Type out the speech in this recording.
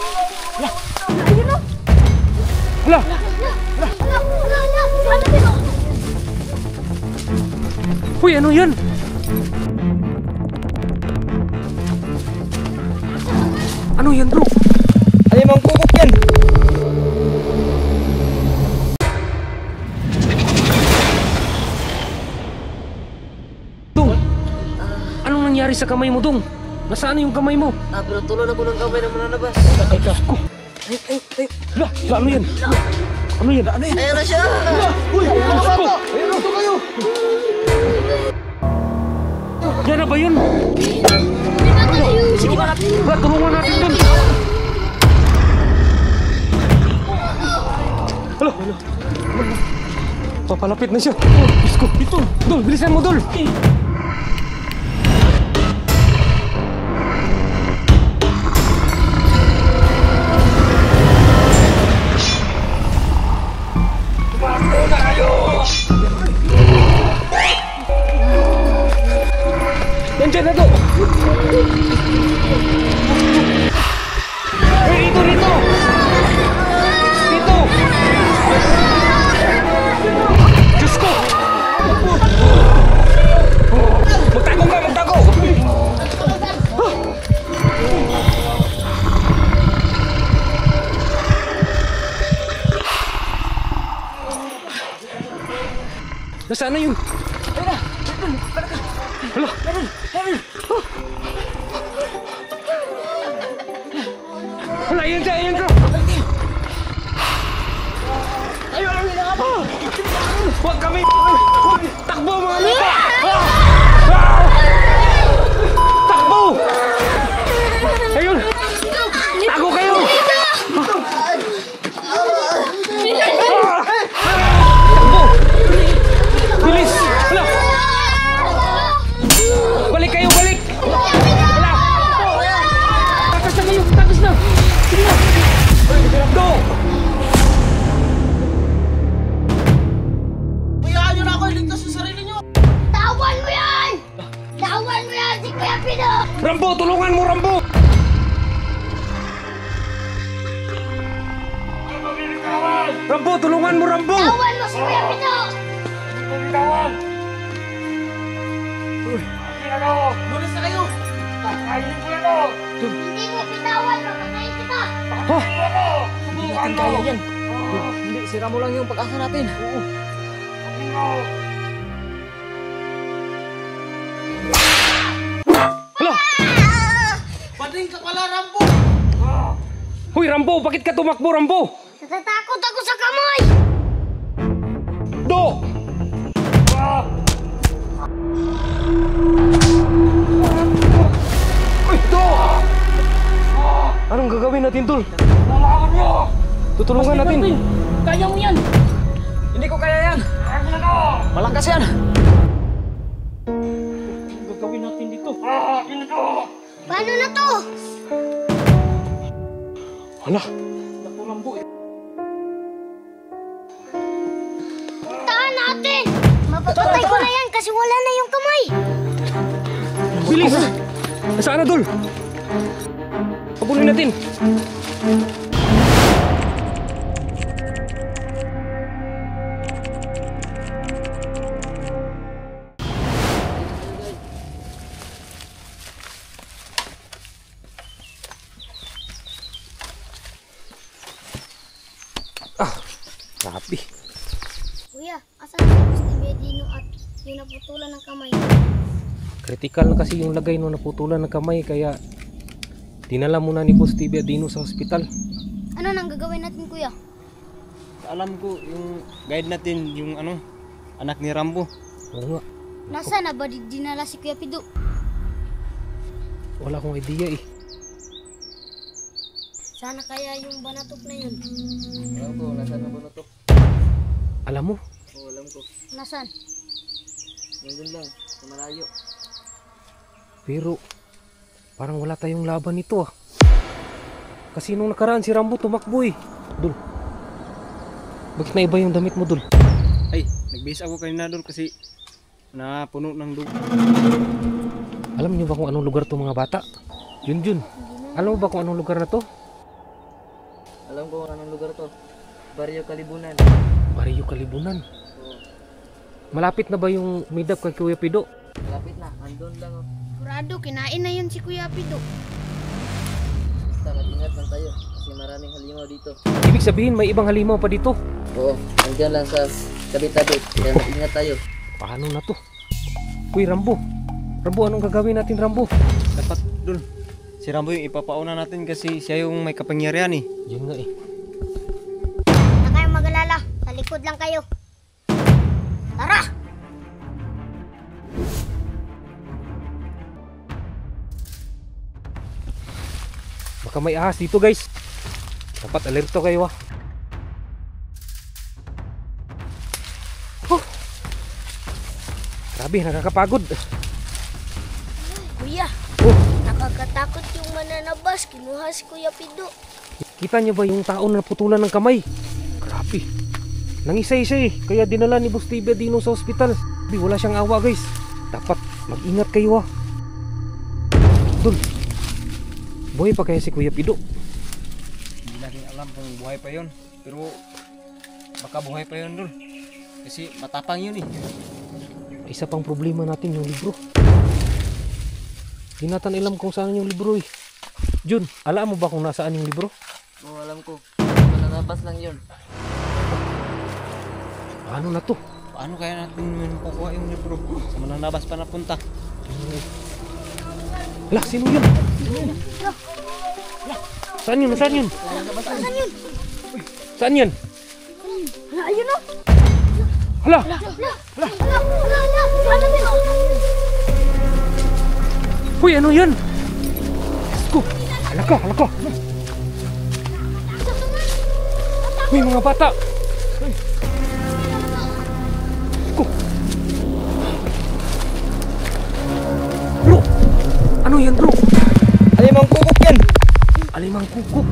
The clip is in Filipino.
Ayun o! Hala! Uy, ano yan? Ano yan, bro? Ay, mang kukok yan. Dong, anong nangyari sa kamay mo, Dong? Nasaan yung kamay mo? Pinutulan ako ng kamay na mananabas. Ay, ko. Ay. Hala, ano yan? Ano yan? Ano yan? Ayan na siya. Uy, Diyos ko! Ayun, ito kayo. Yan na ba yun? Sige ba? Bra, tulungan natin dun. Hala. Papalapit na siya. Diyos ko, ito. Dol, bilisan mo, Dol. Nandiyan na, Dol. Hey, rito. Dito. Diyos ko. Magtago ka, magtago. Nasaan na yun? Hala. Hala, ayan ka. Huwag kami! Takbo mga lupa! Takbo! Ayun! Tago kayo! Takbo! Bilis! Hala! Balik kayo! Balik! Hala! Takas na kayo! Takas na! Sige na! Go! Tawan mo yan si Kuya Pino! Rambo! Tulungan mo, Rambo! Rambo! Tulungan mo, Rambo! Tawan mo si Kuya Pino! Bulis na kayo. Hindi mo pitawan, papatayin kita! Ha? Hindi natin kaya yan. Hindi, sira mo lang yung pag-asa natin. Oo. Hala! Bading ka pala, Rambo. Hoy, Rambo! Bakit ka tumakbo, Rambo? Natatakot ako sa kamay! Do! Uy, Do! Anong gagawin natin, Tol? Tutulungan natin. Kaya mo yan. Hindi ko kaya yan. Malakas yan. Anong gagawin natin dito? Paano na to? Hala! Naku, Rambo eh. Puntaan natin! Mapapatay ko na yan kasi wala na yung kamay! Bilis! Nasaan na, Dol? Pabulin natin. Grabe. Kuya, asan na si Bedino at yung naputulan ng kamay? Critical na kasi yung lagay nung naputulan ng kamay kaya dinala muna ni Boss TV Dino sa ospital. Ano nang gagawin natin, kuya? Alam ko yung guide natin, yung ano, anak ni Rambo. Oo nga, Nasaan na ba dinala si Kuya Pido? wala akong idea eh. Sana kaya yung banatok na yun. Alam ko, nasaan na ba na to? Alam mo, Oo, alam ko. Nasaan? Nandun lang, sa malayo. pero parang wala tayong laban nito ah. Kasi nung nakaraan si Rambo tumakbo eh. Dul, bakit na iba yung damit mo, Dul? Ay, nag-base ako kanina doon kasi napuno ng dugo. Alam niyo ba kung anong lugar to mga bata? Yun. Alam mo ba kung anong lugar na to? Alam ko kung anong lugar to. Barrio Kalibunan. Barrio Kalibunan. Malapit na ba yung midap kay Kuya Pido? Malapit na, andun lang oh. Sigurado, kinain na yun si Kuya Pido. Basta mag-ingat lang tayo kasi maraming halimaw dito. Ibig sabihin may ibang halimaw pa dito. Oo, andyan lang sa tabi-tabi. Kaya mag-ingat tayo. Paano na to? Uy, Rambo. Rambo, anong gagawin natin, Rambo? Dapat dun. Si Rambo yung ipapauna natin kasi siya yung may kapangyarihan eh. Yan nga eh. Huwag na kayong mag-alala. Sa likod lang kayo. Tara! Baka may ahas dito, guys. Dapat alerto kayo ah. Huh. Grabe, nakakapagod. Kuya, Oh, nakakatakot yung mananabas. Kinuha si Kuya Pido. kita niyo ba yung tao na naputulan ng kamay? Grabe. Nangisay-isay eh. Kaya dinala ni Boss Tibia Dino sa ospital. Wala siyang awa, guys. Dapat mag-ingat kayo ah. Dul, buhay pa kaya si Kuya Pido? Hindi natin alam kung buhay pa yun. Pero baka buhay pa yun dun. Kasi matapang yun eh. Isa pang problema natin yung libro. Di natin alam kung saan yung libro eh. Jun, alam mo ba kung nasaan yung libro? Oo, alam ko. Mananabas lang yun. Ano na to? Paano kaya natin makukuha yung libro? Sa mananabas pa napunta. Lah, sino yun? Saan yun? Saan yun? Saan yun? Saan yun? Ayun o! Hala! Ano yun? Uy, ano yan? Ko, halaka, halaka. Uy, mga bata. Ko. Bro, ano yan bro? Alimang kukok yan! Alimang kukuk.